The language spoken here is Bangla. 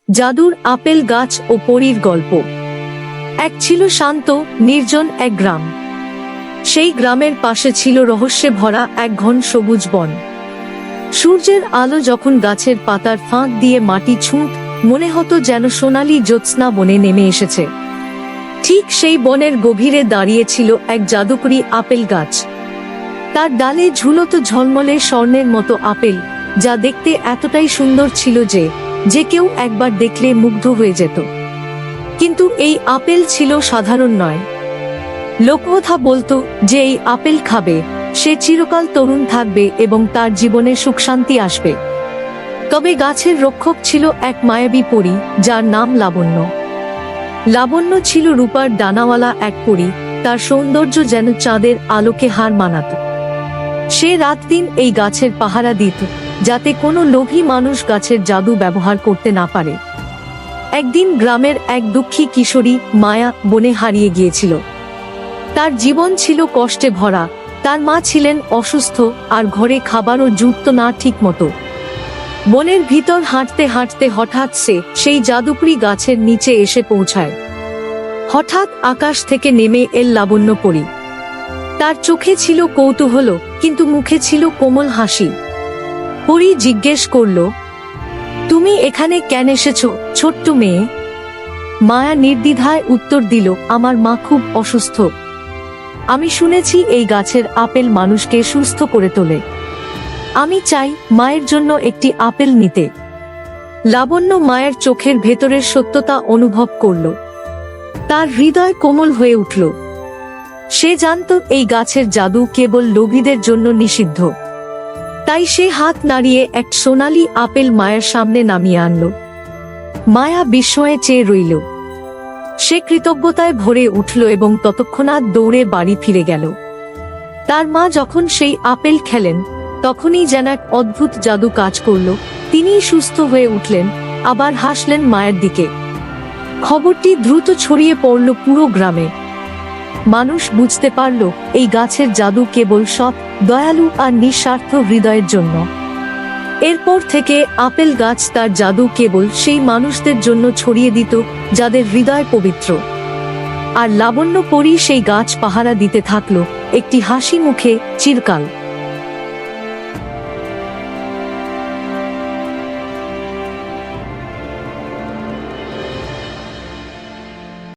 জাদুর আপেল গাছ ও পরীর গল্প। এক ছিল শান্ত নির্জন এক গ্রাম। সেই গ্রামের পাশে ছিল রহস্যে ভরা এক ঘন সবুজ বন। সূর্যের আলো যখন গাছের পাতার ফাঁক দিয়ে মাটি ছুঁত, মনে হতো যেন সোনালী জ্যোৎস্না বনে নেমে এসেছে। ঠিক সেই বনের গভীরে দাঁড়িয়ে ছিল এক জাদুকরী আপেল গাছ। তার ডালে ঝুলতো ঝলমলে স্বর্ণের মতো আপেল, যা দেখতে এতটাই সুন্দর ছিল যে কেউ একবার দেখলে মুগ্ধ হয়ে যেত। কিন্তু এই আপেল ছিল সাধারণ নয়। লোককথা বলতো যে এই আপেল খাবে সে চিরকাল তরুণ থাকবে এবং তার জীবনে সুখ শান্তি আসবে। তবে গাছের রক্ষক ছিল এক মায়াবী পরী, যার নাম লাবণ্য। লাবণ্য ছিল রূপার ডানাওয়ালা এক পরী, তার সৌন্দর্য যেন চাঁদের আলোকে হার মানাত। সে রাত দিন এই গাছের পাহারা দিত, যাতে কোনো লোভী মানুষ গাছের জাদু ব্যবহার করতে না পারে। একদিন গ্রামের এক দুঃখী কিশোরী মায়া বনে হারিয়ে গিয়েছিল। তার জীবন ছিল কষ্টে ভরা, তার মা ছিলেন অসুস্থ আর ঘরে খাবারও জুটত না ঠিক মতো। বনের ভিতর হাঁটতে হাঁটতে হঠাৎ সেই জাদুকরী গাছের নিচে এসে পৌঁছায়। হঠাৎ আকাশ থেকে নেমে এল লাবণ্য পরী। তার চোখে ছিল কৌতূহল, কিন্তু মুখে ছিল কোমল হাসি। পরী জিজ্ঞেস করল, তুমি এখানে কেন এসেছো ছোট্ট মেয়ে? মায়া নির্দ্বিধায় উত্তর দিল, আমার মা খুব অসুস্থ। আমি শুনেছি এই গাছের আপেল মানুষকে সুস্থ করে তোলে। আমি চাই মায়ের জন্য একটি আপেল নিতে। লাবণ্য মায়ের চোখের ভেতরের সত্যতা অনুভব করল। তার হৃদয় কোমল হয়ে উঠল। সে জানত এই গাছের জাদু কেবল লোভীদের জন্য নিষিদ্ধ। তাই সে হাত নাড়িয়ে এক সোনালী আপেল মায়ের সামনে নামিয়ে আনল। মায়া বিস্ময়ে চেয়ে রইল। সে কৃতজ্ঞতায় ভরে উঠল এবং তৎক্ষণাৎ দৌড়ে বাড়ি ফিরে গেল। তার মা যখন সেই আপেল খেলেন, তখনই যেন এক অদ্ভুত জাদু কাজ করল। তিনিই সুস্থ হয়ে উঠলেন, আবার হাসলেন মায়ের দিকে। খবরটি দ্রুত ছড়িয়ে পড়ল পুরো গ্রামে। মানুষ বুঝতে পারল এই গাছের জাদু কেবল সৎ, দয়ালু আর নিঃস্বার্থ হৃদয়ের জন্য। এরপর থেকে আপেল গাছ তার জাদু কেবল সেই মানুষদের জন্য ছড়িয়ে দিত যাদের হৃদয় পবিত্র। আর লাবণ্য পরী সেই গাছ পাহারা দিতে থাকলো একটি হাসি মুখে চিরকাল।